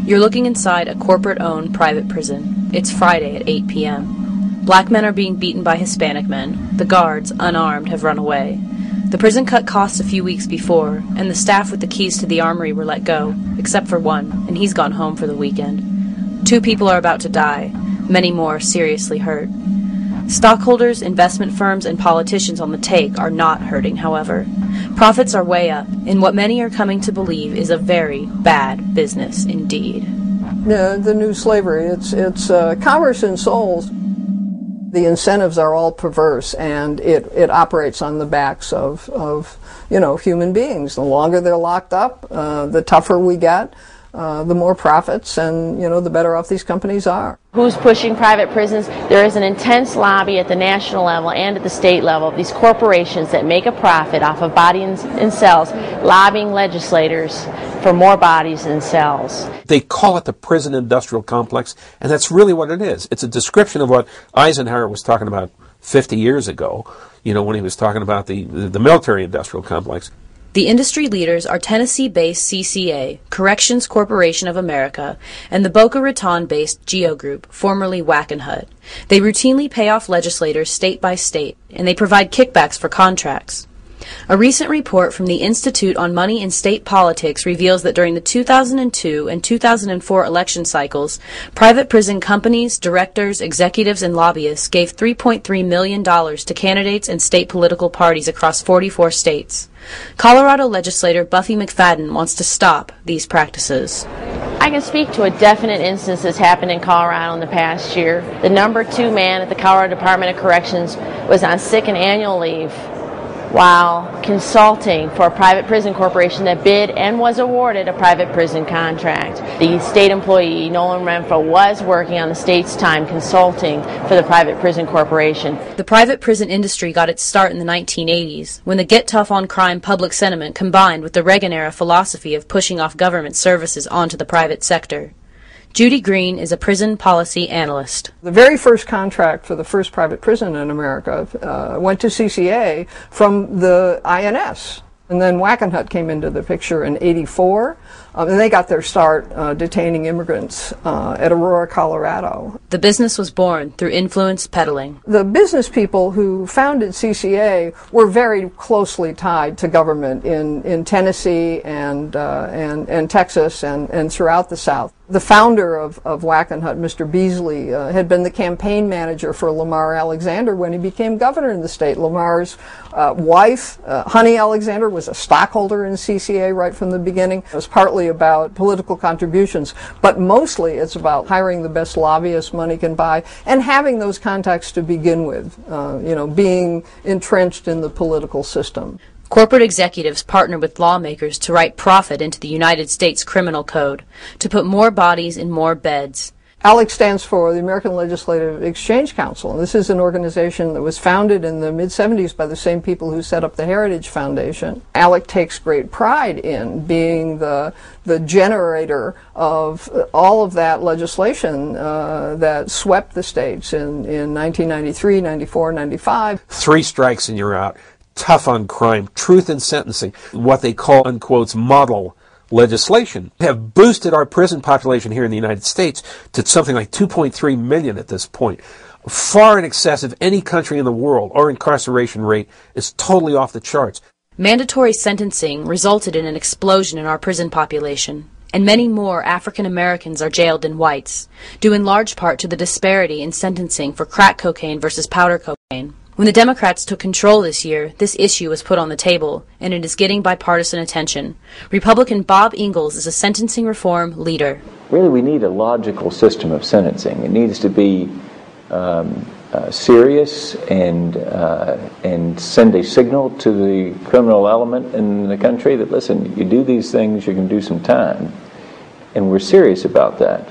You're looking inside a corporate-owned private prison. It's Friday at 8 p.m. Black men are being beaten by Hispanic men. The guards, unarmed, have run away. The prison cut costs a few weeks before, and the staff with the keys to the armory were let go, except for one, and he's gone home for the weekend. 2 people are about to die. Many more seriously hurt. Stockholders, investment firms, and politicians on the take are not hurting, however. Profits are way up in what many are coming to believe is a very bad business indeed. The new slavery, it's commerce in souls. The incentives are all perverse, and it operates on the backs of human beings. The longer they're locked up, the tougher we get, the more profits, and the better off these companies are. Who's pushing private prisons? There is an intense lobby at the national level and at the state level of these corporations that make a profit off of bodies in cells, lobbying legislators for more bodies in cells. They call it the prison industrial complex, and that's really what it is. It's a description of what Eisenhower was talking about 50 years ago, when he was talking about the military industrial complex. The industry leaders are Tennessee-based CCA, Corrections Corporation of America, and the Boca Raton-based Geo Group, formerly Wackenhut. They routinely pay off legislators state by state, and they provide kickbacks for contracts. A recent report from the Institute on Money in State Politics reveals that during the 2002 and 2004 election cycles, private prison companies, directors, executives, and lobbyists gave $3.3 million to candidates and state political parties across 44 states. Colorado legislator Buffy McFadden wants to stop these practices. I can speak to a definite instance that's happened in Colorado in the past year. The number 2 man at the Colorado Department of Corrections was on sick and annual leave while consulting for a private prison corporation that bid and was awarded a private prison contract. The state employee, Nolan Renfro, was working on the state's time consulting for the private prison corporation. The private prison industry got its start in the 1980s, when the get tough on crime public sentiment combined with the Reagan-era philosophy of pushing off government services onto the private sector. Judy Green is a prison policy analyst. The very first contract for the first private prison in America went to CCA from the INS. And then Wackenhut came into the picture in '84, and they got their start detaining immigrants at Aurora, Colorado. The business was born through influence peddling. The business people who founded CCA were very closely tied to government in Tennessee and Texas and throughout the South. The founder of Wackenhut, Mr. Beasley, had been the campaign manager for Lamar Alexander when he became governor in the state. Lamar's wife, Honey Alexander, was a stockholder in CCA right from the beginning. It was partly about political contributions, but mostly it's about hiring the best lobbyists money can buy and having those contacts to begin with, being entrenched in the political system. Corporate executives partner with lawmakers to write profit into the United States Criminal Code, to put more bodies in more beds. ALEC stands for the American Legislative Exchange Council. This is an organization that was founded in the mid-'70s by the same people who set up the Heritage Foundation. ALEC takes great pride in being the generator of all of that legislation that swept the states in 1993, 94, 95. 3 strikes and you're out. Tough on crime, truth in sentencing, what they call, unquotes, model legislation, have boosted our prison population here in the United States to something like 2.3 million at this point. Far in excess of any country in the world. Our incarceration rate is totally off the charts. Mandatory sentencing resulted in an explosion in our prison population, and many more African Americans are jailed than whites, due in large part to the disparity in sentencing for crack cocaine versus powder cocaine. When the Democrats took control this year, this issue was put on the table, and it is getting bipartisan attention. Republican Bob Ingalls is a sentencing reform leader. Really, we need a logical system of sentencing. It needs to be serious and send a signal to the criminal element in the country that, listen, you do these things, you can do some time. And we're serious about that.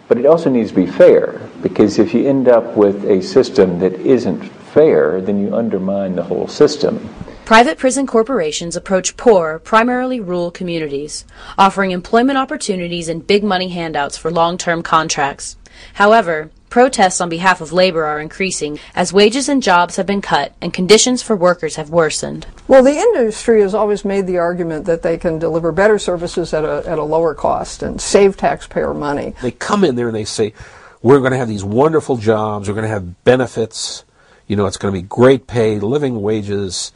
But it also needs to be fair, because if you end up with a system that isn't fair, then you undermine the whole system. Private prison corporations approach poor, primarily rural communities, offering employment opportunities and big money handouts for long-term contracts. However, protests on behalf of labor are increasing as wages and jobs have been cut and conditions for workers have worsened. Well, the industry has always made the argument that they can deliver better services at a lower cost and save taxpayer money. They come in there and they say, we're going to have these wonderful jobs, we're going to have benefits, it's going to be great pay, living wages,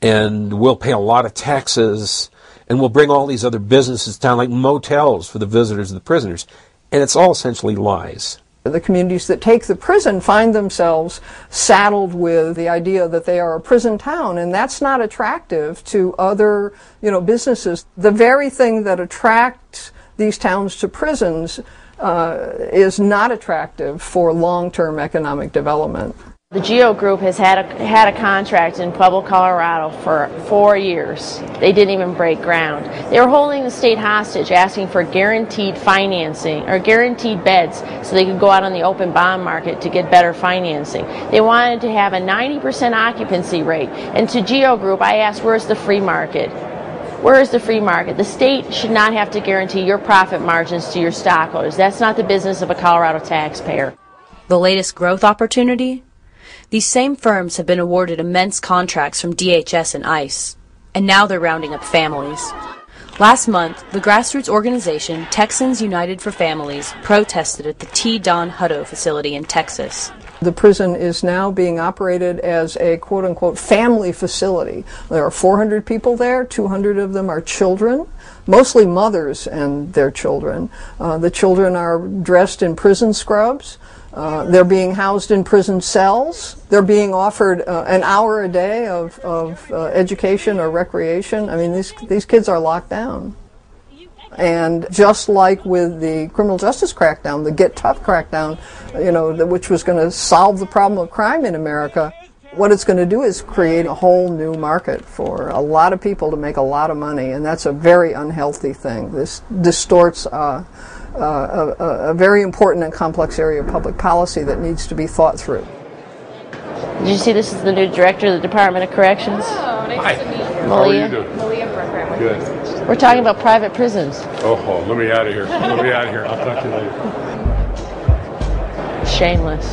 and we'll pay a lot of taxes, and we'll bring all these other businesses down like motels for the visitors and the prisoners. And it's all essentially lies. The communities that take the prison find themselves saddled with the idea that they are a prison town, and that's not attractive to other, businesses. The very thing that attracts these towns to prisons is not attractive for long-term economic development. The GEO Group has had a contract in Pueblo, Colorado for 4 years. They didn't even break ground. They were holding the state hostage, asking for guaranteed financing or guaranteed beds so they could go out on the open bond market to get better financing. They wanted to have a 90% occupancy rate. And to GEO Group, I asked, where's the free market? Where is the free market? The state should not have to guarantee your profit margins to your stockholders. That's not the business of a Colorado taxpayer. The latest growth opportunity? These same firms have been awarded immense contracts from DHS and ICE, and now they're rounding up families. Last month, the grassroots organization Texans United for Families protested at the T. Don Hutto facility in Texas. The prison is now being operated as a quote-unquote family facility. There are 400 people there, 200 of them are children, mostly mothers and their children. The children are dressed in prison scrubs. They're being housed in prison cells. They're being offered an hour a day of education or recreation. I mean, these kids are locked down. And just like with the criminal justice crackdown, the Get Tough crackdown, which was going to solve the problem of crime in America, what it's going to do is create a whole new market for a lot of people to make a lot of money, and that's a very unhealthy thing. This distorts a very important and complex area of public policy that needs to be thought through. Did you see this is the new director of the Department of Corrections? Oh, nice to meet you. How are you doing? Malia Brookram. Good. We're talking about private prisons. Oh, let me out of here. Let me out of here. I'll talk to you later. Shameless.